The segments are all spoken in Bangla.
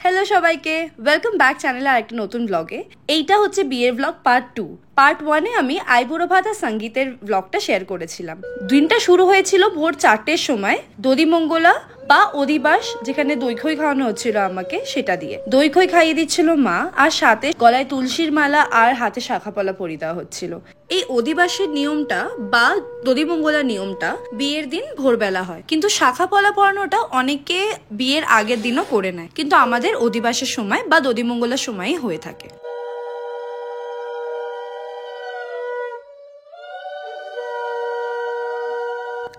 হ্যালো সবাইকে, ওয়েলকাম ব্যাক চ্যানেলে আরেকটা নতুন ব্লগে। এইটা হচ্ছে বিয়ের ব্লগ পার্ট 2। পার্ট 1-এ আমি আইবুড়ো ভাত আর সঙ্গীতের ব্লগটা শেয়ার করেছিলাম। দিনটা শুরু হয়েছিল ভোর 4টের সময় দধিমঙ্গলা বা অধিবাস, যেখানে দই খই খাওয়ানো হচ্ছিল আমাকে, সেটা দিয়ে দই খই খাইয়ে দিচ্ছিল মা, আর সাথে গলায় তুলসীর মালা আর হাতে শাখাপলা পরিয়ে দেওয়া হচ্ছিল। এই অধিবাসের নিয়মটা বা দধিমঙ্গলার নিয়মটা বিয়ের দিন ভোরবেলা হয়, কিন্তু শাখাপলা পরানোটা অনেকে বিয়ের আগের দিনও করে নেয়, কিন্তু আমাদের অধিবাসের সময় বা দধিমঙ্গলার সময়ই হয়ে থাকে।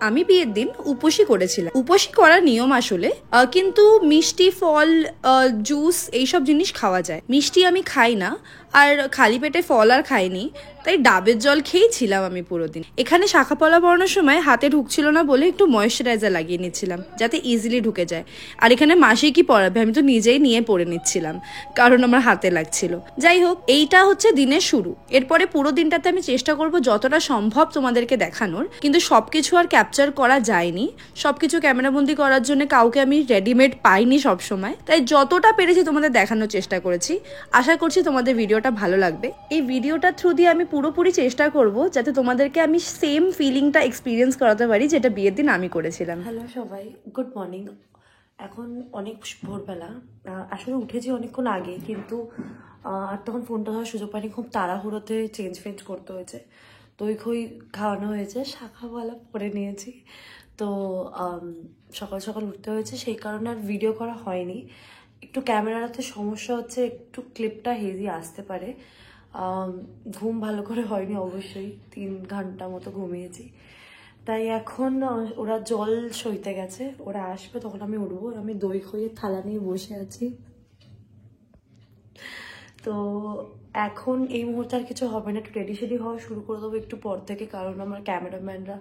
আমি বিয়ের দিন উপোসী করেছিলাম। উপোসী করার নিয়ম আসলে, কিন্তু মিষ্টি, ফল, জুস এইসব জিনিস খাওয়া যায়। মিষ্টি আমি খাই না, আর খালি পেটে ফল আর খাইনি, তাই ডাবের জল খেয়েই ছিলাম আমি পুরো দিন। এখানে শাখাপলা পরানোর সময় হাতে ঢুকছিল না বলে একটু ময়েশ্চারাইজার লাগিয়ে নিচ্ছিলাম, যাতে ইজিলি ঢুকে যায়। আর এখানে মাসি কি পরাবে, আমি তো নিজেই নিয়ে পরে নিচ্ছিলাম, কারণ আমার হাতে লাগছিল। যাই হোক, এইটা হচ্ছে দিনের শুরু। এরপরে পুরো দিনটাতে আমি চেষ্টা করব যতটা সম্ভব তোমাদেরকে দেখানোর, কিন্তু সবকিছু আর ক্যাপচার করা যায়নি। সবকিছু ক্যামেরাবন্দি করার জন্য কাউকে আমি রেডিমেড পাইনি সব সময়, তাই যতটা পেরেছি তোমাদের দেখানোর চেষ্টা করেছি। আশা করছি তোমাদের ভিডিওটা ভালো লাগবে। এই ভিডিওটা থ্রু দিয়ে আমি পুরোপুরি চেষ্টা করব যাতে তোমাদেরকে আমি সেম ফিলিংটা এক্সপিরিয়েন্স করাতে পারি যেটা বিয়ের দিন আমি করেছিলাম। হ্যালো সবাই, গুড মর্নিং। এখন অনেক ভোরবেলা, আসলে উঠেছি অনেকক্ষণ আগে, কিন্তু আর তখন ফোনটা ধরার সুযোগ পাইনি। খুব তাড়াহুড়োতে চেঞ্জ করতে হয়েছে। দই খই খাওয়ানো হয়েছে, শাখাওয়ালা পরে নিয়েছি, তো সকাল সকাল উঠতে হয়েছে, সেই কারণে আর ভিডিও করা হয়নি। একটু ক্যামেরাতে সমস্যা হচ্ছে, একটু ক্লিপটা হেজি আসতে পারে। ঘুম ভালো করে হয়নি, অবশ্যই 3 ঘন্টা মতো ঘুমিয়েছি। তাই এখন ওরা জল সইতে গেছে, ওরা আসবে তখন আমি উঠবো। আমি দই খইয়ের থালা নিয়ে বসে আছি। তো এখন এই মুহূর্তে আর কিছু হবে না, একটু রেডি সেডি হওয়া শুরু করে দেবো একটু পর থেকে, কারণ আমার ক্যামেরাম্যানরা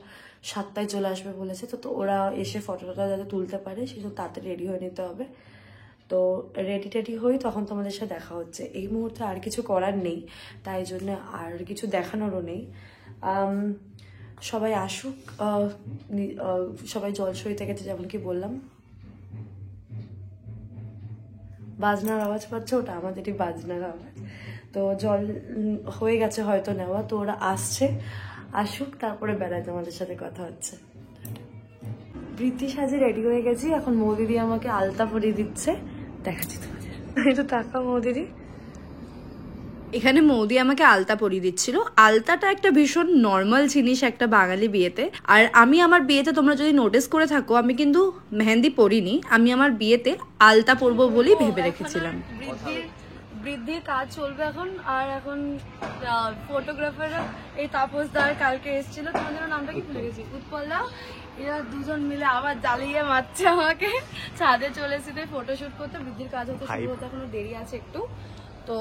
7টায় চলে আসবে বলেছে। তো ওরা এসে ফটোটা যাতে তুলতে পারে সেজন্য তাড়াতাড়ি রেডি হয়ে নিতে হবে। তো রেডি হই, তখন তোমাদের সাথে দেখা হচ্ছে। এই মুহূর্তে আর কিছু করার নেই, তাই জন্য আর কিছু দেখানোরও নেই। সবাই আসুক, সবাই জল সইতে গেছে, যেমন কি বললাম। বাজনার আওয়াজ পাচ্ছ, ওটা আমাদেরই বাজনার আওয়াজ। তো জল হয়ে গেছে হয়তো নেওয়া, তো ওরা আসুক, তারপরে বেলায় তোমাদের সাথে কথা হচ্ছে। বৃত্তি সাজে রেডি হয়ে গেছি, এখন মৌদিদি আমাকে আলতা পরিয়ে দিচ্ছে, দেখাচ্ছি তোমাদের। একটু তাকাও মৌদিদি। এখানে মৌদি আমাকে আলতা পরিয়ে দিচ্ছিল। আলতাটা একটা ভীষণ নর্মাল জিনিস একটা বাঙালি বিয়েতে। আর আমি আমার বিয়েতে, তোমরা যদি নোটিস করে থাকো, আমি কিন্তু মেহেন্দি পরিনি। আমি আমার বিয়েতে আলতা পরবো বলেই ভেবে রেখেছিলাম। বৃদ্ধির কাজ চলবে এখন। আর এখন ফটোগ্রাফাররা এই তাপসদার কালকে এসেছিল, তোমাদের নামটা কি ভুলে গেছি, উৎপলদা, এরা দুজন মিলে আবার জ্বালিয়ে মারছে আমাকে। ছাদে চলে এসেছে ফটোশুট করতে। বৃদ্ধির কাজ হতে শুরু হতে এখনো দেরি আছে একটু। তো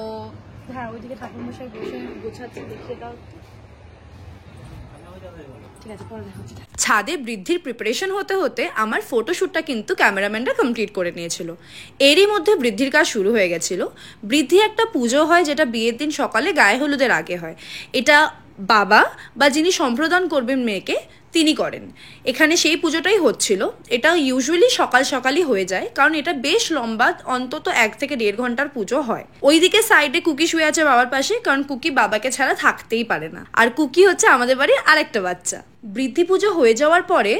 হ্যাঁ, ওইদিকে ঠাকুরমশাই বসে গোছাচ্ছে, দেখে দাও। ছাদে বৃদ্ধির প্রিপারেশন হতে হতে আমার ফটোশ্যুটটা কিন্তু ক্যামেরাম্যানরা কমপ্লিট করে নিয়েছিল। এরই মধ্যে বৃদ্ধির কাজ শুরু হয়ে গেছিল। বৃদ্ধি একটা পুজো হয় যেটা বিয়ের দিন সকালে গায়ে হলুদের আগে হয়। এটা বাবা বা যিনি সম্প্রদান করবেন মেয়েকে, তিনি করেন। এখানে সেই পুজোটাই হচ্ছিল। এটা ইউজুয়ালি সকালই হয়ে যায়, কারণ এটা বেশ লম্বা, অন্তত 1 থেকে 1.5 ঘন্টার পুজো হয়। ওইদিকে সাইডে কুকি শুয়ে আছে বাবার পাশে, কারণ কুকি বাবাকে ছাড়া থাকতেই পারে না। আর কুকি হচ্ছে আমাদের বাড়ির আরেকটা বাচ্চা। বৃদ্ধি পুজো হয়ে যাওয়ার পরে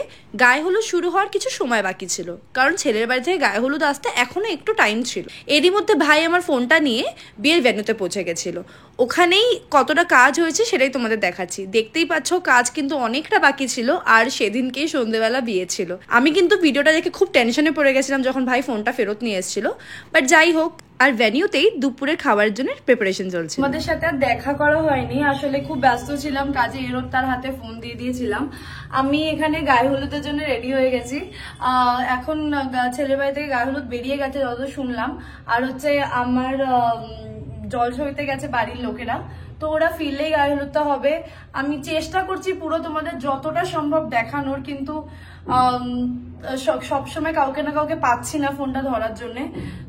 গায়ে হলুদ শুরু হওয়ার কিছু সময় বাকি ছিল, কারণ ছেলের বাড়ি থেকে গায়ে হলুদ আসতে এখনো একটু টাইম ছিল। এরই মধ্যে ভাই আমার ফোনটা নিয়ে বিয়ের ভেন্যুতে পৌঁছে গেছিল। ওখানেই কতটা কাজ হয়েছে সেটাই তোমাদের দেখাচ্ছি। দেখতেই পাচ্ছ, কাজ কিন্তু অনেকটা বাকি ছিল, আর সেদিনকেই সন্ধ্যেবেলা বিয়ে ছিল। আমি কিন্তু ভিডিওটা দেখে খুব টেনশনে পড়ে গেছিলাম যখন ভাই ফোনটা ফেরত নিয়ে এসেছিল। বাট যাই হোক, আর ভেন্যুতেই দুপুরের খাবারের জন্য প্রিপারেশন চলছে। আমাদের সাথে আর দেখা করা হয়নি, আসলে খুব ব্যস্ত ছিলাম কাজে। এরোর তার হাতে ফোন দিয়ে দিয়েছিলাম। আমি এখানে গায়ে হলুদের জন্য রেডি হয়ে গেছি। এখন ছেলের বাড়ি থেকে গায়ে হলুদ বেরিয়ে গেছে যত শুনলাম। আর হচ্ছে আমার জল সইতে গেছে বাড়ির লোকেরা, তো ওরা ফিরলেই গায়ে হলুদটা হবে। আমি চেষ্টা করছি পুরো তোমাদের যতটা সম্ভব দেখানোর, কিন্তু সবসময় কাউকে না কাউকে পাচ্ছি না ফোনটা ধরার জন্য।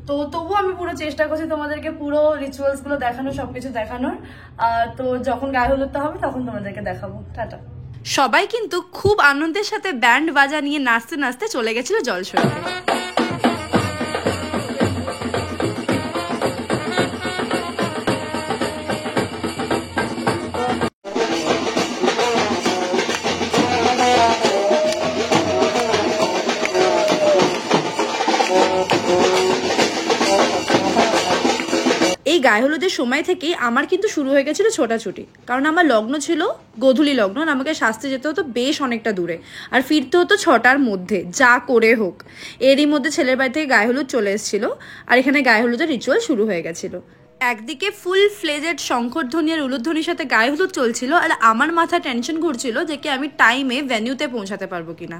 তো তবু আমি পুরো চেষ্টা করছি তোমাদেরকে পুরো রিচুয়ালস গুলো দেখানোর, সবকিছু দেখানোর। তো যখন গায়ে হলুদটা হবে তখন তোমাদেরকে দেখাবো। টাটা। সবাই কিন্তু খুব আনন্দের সাথে ব্যান্ড বাজা নিয়ে নাচতে নাচতে চলে গেছিল জল সইতে। গায়ে হলুদের সময় থেকেই আমার কিন্তু শুরু হয়ে গেছিলো ছোটাছুটি, কারণ আমার লগ্ন ছিল গোধূলি লগ্ন, আর আমাকে সাজতে যেতে হতো বেশ অনেকটা দূরে, আর ফিরতে হতো 6টার মধ্যে যা করে হোক। এরই মধ্যে ছেলের বাড়ি থেকে গায়ে হলুদ চলে এসেছিলো, আর এখানে গায়ে হলুদের রিচুয়াল শুরু হয়ে গেছিলো। একদিকে ফুল ফ্লেজেড শঙ্করধ্বনি আর উলুধ্বনির সাথে গায়ে হলুদ চলছিল, আর আমার মাথা টেনশন ঘুরছিল যে কি আমি টাইমে ভেন্যুতে পৌঁছাতে পারবো কিনা।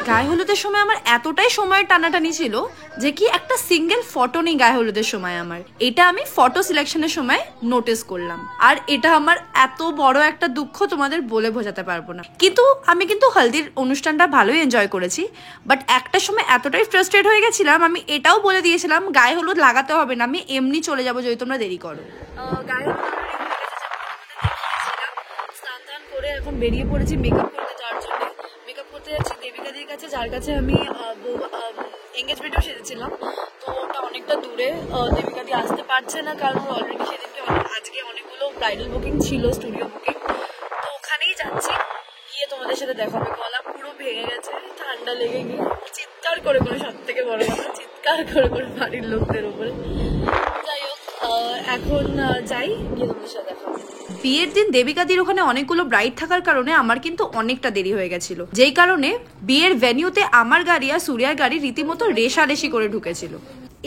গায়ে হলুদের সময় আমার এতটাই সময় টানাটানি ছিল যে কি একটা সিঙ্গেল ফটো নেই গায়ে হলুদের সময় আমার। এটা আমি ফটো সিলেকশনের সময় নোটিস করলাম, আর এটা আমার এত বড় একটা দুঃখ তোমাদের বলে বোঝাতে পারবো না। আমি কিন্তু হলদির অনুষ্ঠানটা ভালোই এনজয় করেছি, বাট একটা সময় এতটাই ফ্রাস্ট্রেট হয়ে গেছিলাম, আমি এটাও বলে দিয়েছিলাম গায়ে হলুদ লাগাতে হবে না, আমি এমনি চলে যাবো যদি তোমরা দেরি করো। গায়ে হলুদ স্নান করে এখন বেরিয়ে পড়েছি মেকআপ করতে যাওয়ার জন্য। মেকআপ করতে যাচ্ছি দেবিকাদির কাছে, যার কাছে আমি এঙ্গেজমেন্টেও সেজেছিলাম। তো ওটা অনেকটা দূরে, দেবিকাদি আসতে পারছে না কারণ অলরেডি সেদিনকে আজকে অনেকগুলো ব্রাইডাল বুকিং ছিল, স্টুডিও বুকিং। তো ওখানেই যাচ্ছি, গিয়ে তোমাদের সাথে দেখা হবে। গলা পুরো ভেঙে গেছে ঠান্ডা লেগে গিয়ে, চিৎকার করে সব থেকে বড় কথা চিৎকার করে বাড়ির লোকদের উপরে। যাই হোক, এখন যাই, গিয়ে তোমাদের সাথে দেখা হবে। বিয়ের দিন দেবিকাদির ওখানে অনেকগুলো ব্রাইড থাকার কারণে আমার কিন্তু অনেকটা দেরি হয়ে গেছিল, যেই কারণে বিয়ের ভেন্যুতে আমার গাড়ি আর সূর্যার গাড়ি রীতিমতো রেশারেশি করে ঢুকেছিল।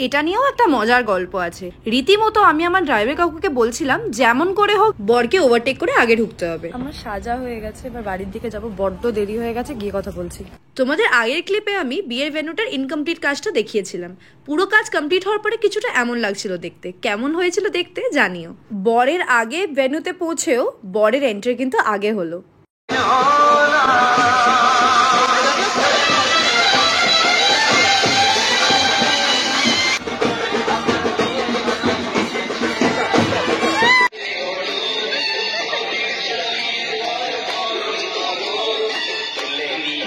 এটা নিয়েও একটা মজার গল্প আছে। রীতিমতো আমি আমার ড্রাইভার কাকুকে বলছিলাম যেমন করে হোক বরকে ওভারটেক করে আগে ঢুকতে হবে। আমার সাজা হয়ে গেছে, এবার বাড়ির দিকে যাব, বড্ড দেরি হয়ে গেছে, গিয়ে কথা বলছি। তোমাদের আগের ক্লিপে আমি বিয়ের ভেন্যুটার ইনকমপ্লিট কাজটা দেখিয়েছিলাম। পুরো কাজ কমপ্লিট হওয়ার পরে কিছুটা এমন লাগছিল দেখতে, কেমন হয়েছিল দেখতে জানিও। বরের আগে ভেন্যুতে পৌঁছেও বরের এন্ট্রি কিন্তু আগে হলো।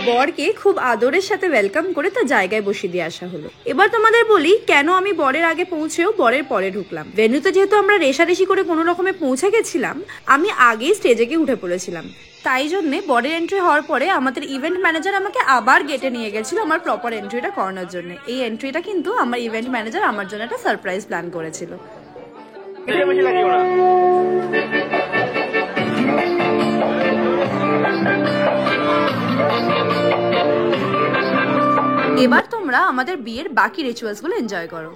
বরকে খুব আদরের সাথে ওয়েলকাম করে তার জায়গায় বসিয়ে দিয়ে আসা হলো। এবার তোমাদের বলি কেন আমি বরের আগে পৌঁছেও বরের পরে ঢুকলাম। ভেন্যুতে যেহেতু আমরা রেশারেশি করে কোনো রকমে পৌঁছে গেছিলাম, আমি আগেই স্টেজে গিয়ে উঠে পড়েছিলাম। তাই জন্যে বরের এন্ট্রি হওয়ার পরে আমাদের ইভেন্ট ম্যানেজার আমাকে আবার গেটে নিয়ে গেছিল আমার প্রপার এন্ট্রিটা করানোর জন্য। এই এন্ট্রিটা কিন্তু আমার ইভেন্ট ম্যানেজার আমার জন্য একটা সারপ্রাইজ প্ল্যান করেছিল। এবার তোমরা আমাদের বিয়ের বাকি রিচুয়ালস গুলো এনজয় করো।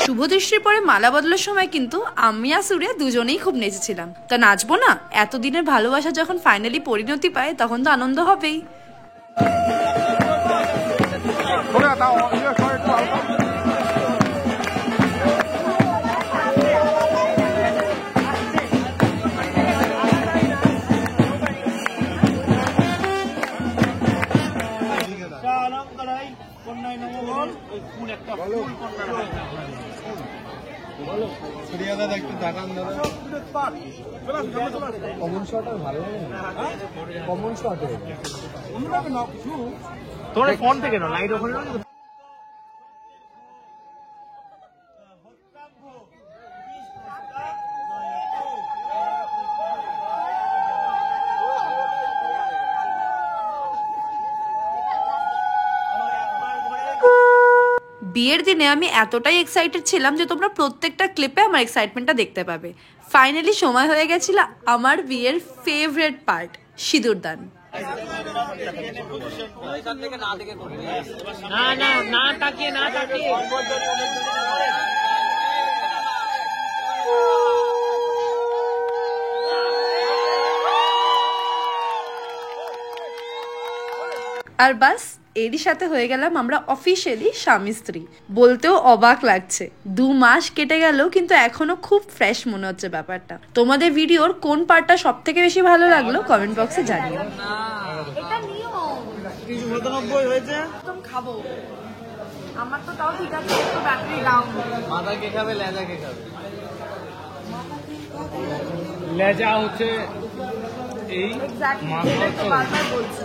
শুভদৃষ্টির পরে মালা বদলের সময় কিন্তু আমি আর সূর্যা দুজনেই খুব নেচেছিলাম। তা নাচবো না? এতদিনের ভালোবাসা যখন ফাইনালি পরিণতি পায় তখন তো আনন্দ হবেই। তোমার ফোন থেকে না লাইট ওখানে বিয়ের দিনে আমি এতটাই এক্সাইটেড ছিলাম যে তোমরা প্রত্যেকটা ক্লিপে আমার এক্সাইটমেন্টটা দেখতে পাবে। ফাইনালি সময় হয়ে গেছিল আমার বিয়ের ফেভারিট পার্ট, সিঁদুরদান। না তাকিয়ে আর বাস এরই সাথে হয়ে গেলাম আমরা অফিসিয়ালি স্বামী স্ত্রী। বলতেও অবাক লাগছে, 2 মাস কেটে গেলেও কিন্তু এখনো খুব ফ্রেশ মনে হচ্ছে ব্যাপারটা। তোমাদের ভিডিওর কোন পার্টটা সব থেকে বেশি ভালো লাগলো কমেন্ট বক্সে জানিও। এটা নিও 99 হয়েছে। একদম খাবো, আমার তো তাও ঠিক আছে, একটু ব্যাটারি ডাউন। মাথা কে খাবে, লেজা কে খাবে? লেজা হচ্ছে এই এক্স্যাক্টলি তো বারবার বলছি।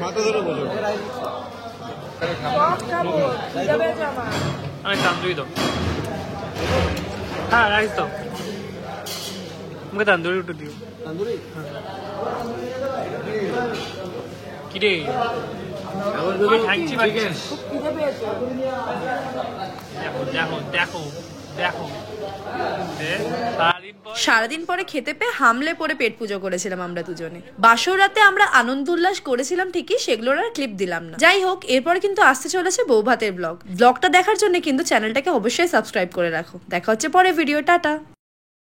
মাথা ধরে বলো। সব খাবো, খিদে পেয়েছে আমার। আমি তান্দুরি দাও। হ্যাঁ রাইস দাও। মুখে তান্দুরি উঠে দিও। তান্দুরি কি রে? খিদে পেয়েছে। দেখো দেখো দেখো সারাদিন পরে খেতে পেয়ে হামলে পরে পেট পুজো করেছিলাম আমরা দুজনে। বাসর রাতে আমরা আনন্দ উল্লাস করেছিলাম ঠিকই, সেগুলোর আর ক্লিপ দিলাম না। যাই হোক, এরপরে কিন্তু আসতে চলেছে বউ ভাতের ব্লগটা দেখার জন্য কিন্তু চ্যানেলটাকে অবশ্যই সাবস্ক্রাইব করে রাখো। দেখা হচ্ছে পরে ভিডিও, টাটা।